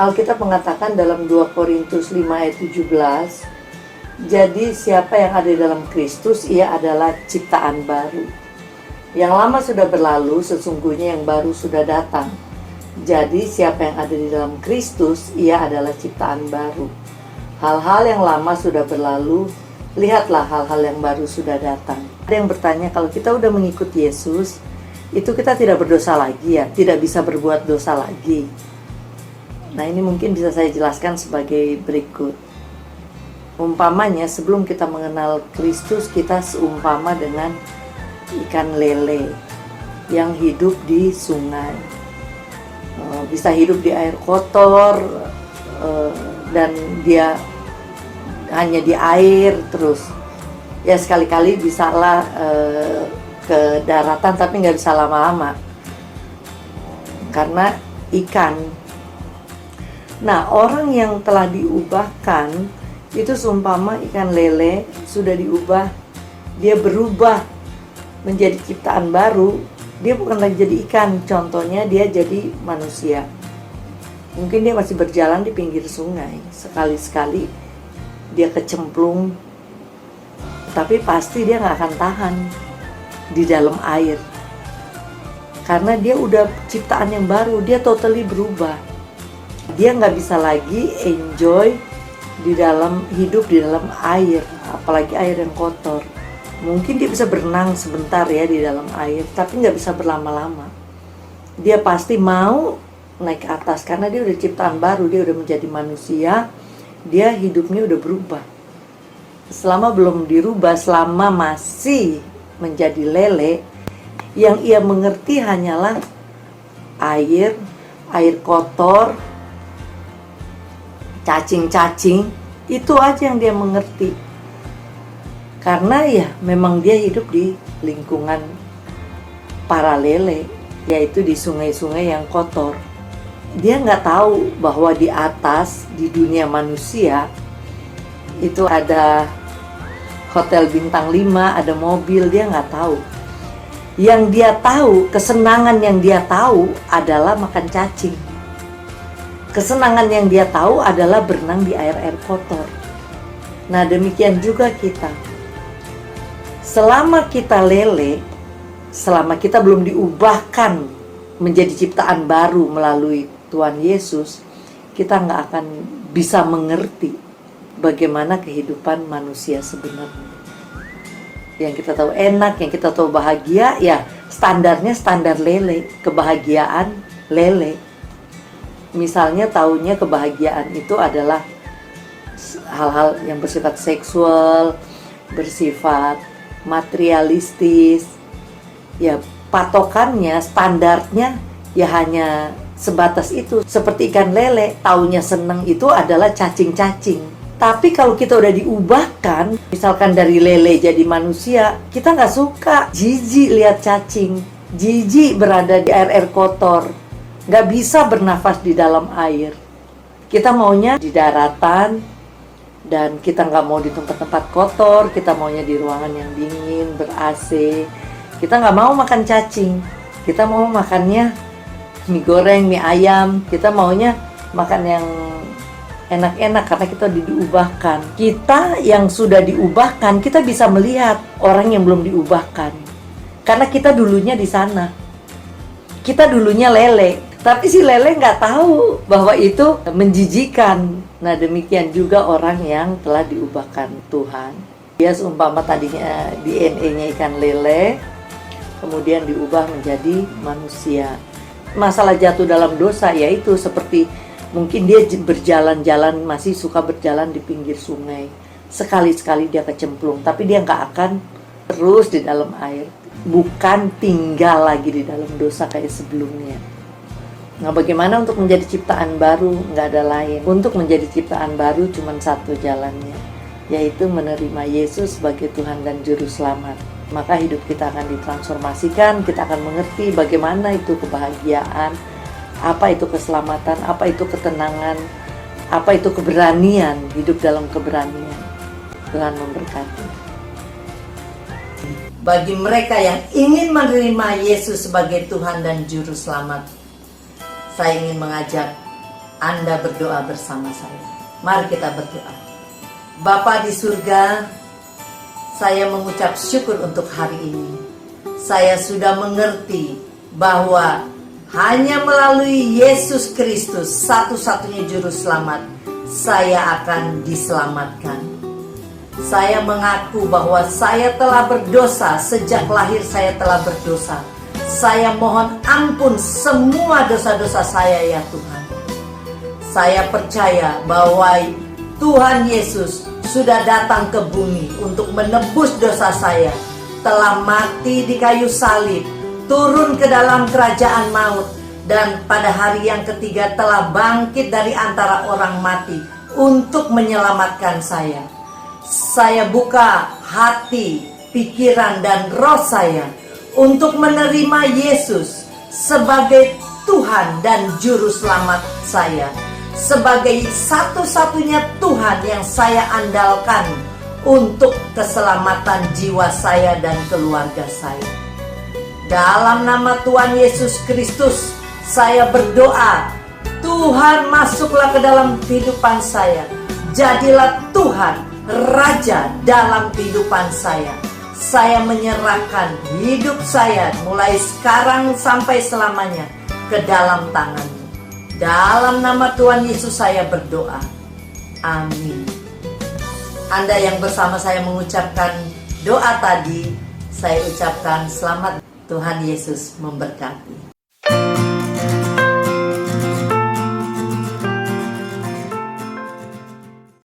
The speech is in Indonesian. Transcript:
Alkitab mengatakan dalam 2 Korintus 5 ayat 17, jadi siapa yang ada di dalam Kristus, ia adalah ciptaan baru. Yang lama sudah berlalu, sesungguhnya yang baru sudah datang. Jadi siapa yang ada di dalam Kristus, ia adalah ciptaan baru. Hal-hal yang lama sudah berlalu, lihatlah hal-hal yang baru sudah datang. Ada yang bertanya, kalau kita udah mengikut Yesus, itu kita tidak berdosa lagi ya, tidak bisa berbuat dosa lagi. Nah, ini mungkin bisa saya jelaskan sebagai berikut. Umpamanya sebelum kita mengenal Kristus, kita seumpama dengan ikan lele yang hidup di sungai. Bisa hidup di air kotor, dan dia hanya di air terus. Ya sekali-kali bisalah ke daratan, tapi nggak bisa lama-lama karena ikan. Nah, orang yang telah diubahkan itu seumpama ikan lele, sudah diubah, dia berubah menjadi ciptaan baru. Dia bukan lagi jadi ikan, contohnya dia jadi manusia. Mungkin dia masih berjalan di pinggir sungai, sekali-sekali dia kecemplung, tapi pasti dia nggak akan tahan di dalam air, karena dia udah ciptaan yang baru, dia totally berubah. Dia nggak bisa lagi enjoy hidup di dalam air, apalagi air yang kotor. Mungkin dia bisa berenang sebentar ya di dalam air, tapi nggak bisa berlama-lama. Dia pasti mau naik ke atas, karena dia udah ciptaan baru, dia udah menjadi manusia, dia hidupnya udah berubah. Selama belum dirubah, selama masih menjadi lele, yang ia mengerti hanyalah air kotor, cacing-cacing, itu aja yang dia mengerti. Karena ya memang dia hidup di lingkungan para lele, yaitu di sungai-sungai yang kotor. Dia nggak tahu bahwa di atas, di dunia manusia, itu ada hotel bintang 5, ada mobil, dia nggak tahu. Yang dia tahu, kesenangan yang dia tahu adalah makan cacing. Kesenangan yang dia tahu adalah berenang di air-air kotor. Nah, demikian juga kita. Selama kita lele, selama kita belum diubahkan menjadi ciptaan baru melalui Tuhan Yesus, kita nggak akan bisa mengerti bagaimana kehidupan manusia sebenarnya. Yang kita tahu enak, yang kita tahu bahagia, ya standarnya standar lele, kebahagiaan lele. Misalnya tahunya kebahagiaan itu adalah hal-hal yang bersifat seksual, bersifat materialistis. Ya patokannya, standarnya ya hanya sebatas itu. Seperti ikan lele, taunya seneng itu adalah cacing-cacing. Tapi kalau kita udah diubahkan, misalkan dari lele jadi manusia, kita nggak suka, jijik lihat cacing, jijik berada di air-air kotor, nggak bisa bernafas di dalam air. Kita maunya di daratan, dan kita nggak mau di tempat-tempat kotor, kita maunya di ruangan yang dingin, ber-AC. Kita nggak mau makan cacing, kita mau makannya mie goreng, mie ayam. Kita maunya makan yang enak-enak karena kita diubahkan. Kita yang sudah diubahkan, kita bisa melihat orang yang belum diubahkan, karena kita dulunya di sana. Kita dulunya lele, tapi si lele nggak tahu bahwa itu menjijikan. Nah, demikian juga orang yang telah diubahkan Tuhan. Dia seumpama tadinya DNA-nya ikan lele, kemudian diubah menjadi manusia. Masalah jatuh dalam dosa yaitu seperti mungkin dia berjalan-jalan, masih suka berjalan di pinggir sungai. Sekali-sekali dia kecemplung, tapi dia nggak akan terus di dalam air. Bukan tinggal lagi di dalam dosa kayak sebelumnya. Nah, bagaimana untuk menjadi ciptaan baru? Nggak ada lain. Untuk menjadi ciptaan baru cuma satu jalannya, yaitu menerima Yesus sebagai Tuhan dan Juru Selamat. Maka hidup kita akan ditransformasikan, kita akan mengerti bagaimana itu kebahagiaan, apa itu keselamatan, apa itu ketenangan, apa itu keberanian, hidup dalam keberanian. Tuhan memberkati. Bagi mereka yang ingin menerima Yesus sebagai Tuhan dan Juru Selamat, saya ingin mengajak Anda berdoa bersama saya. Mari kita berdoa. Bapa di surga, saya mengucap syukur untuk hari ini. Saya sudah mengerti bahwa hanya melalui Yesus Kristus, satu-satunya juru selamat, saya akan diselamatkan. Saya mengaku bahwa saya telah berdosa, sejak lahir saya telah berdosa. Saya mohon ampun semua dosa-dosa saya ya Tuhan. Saya percaya bahwa Tuhan Yesus sudah datang ke bumi untuk menebus dosa saya, telah mati di kayu salib, turun ke dalam kerajaan maut, dan pada hari yang ketiga telah bangkit dari antara orang mati untuk menyelamatkan saya. Saya buka hati, pikiran, dan roh saya untuk menerima Yesus sebagai Tuhan dan Juru Selamat saya, sebagai satu-satunya Tuhan yang saya andalkan untuk keselamatan jiwa saya dan keluarga saya. Dalam nama Tuhan Yesus Kristus, saya berdoa, Tuhan masuklah ke dalam kehidupan saya. Jadilah Tuhan, Raja dalam kehidupan saya. Saya menyerahkan hidup saya mulai sekarang sampai selamanya ke dalam tangan-Mu. Dalam nama Tuhan Yesus saya berdoa. Amin. Anda yang bersama saya mengucapkan doa tadi, saya ucapkan selamat. Tuhan Yesus memberkati.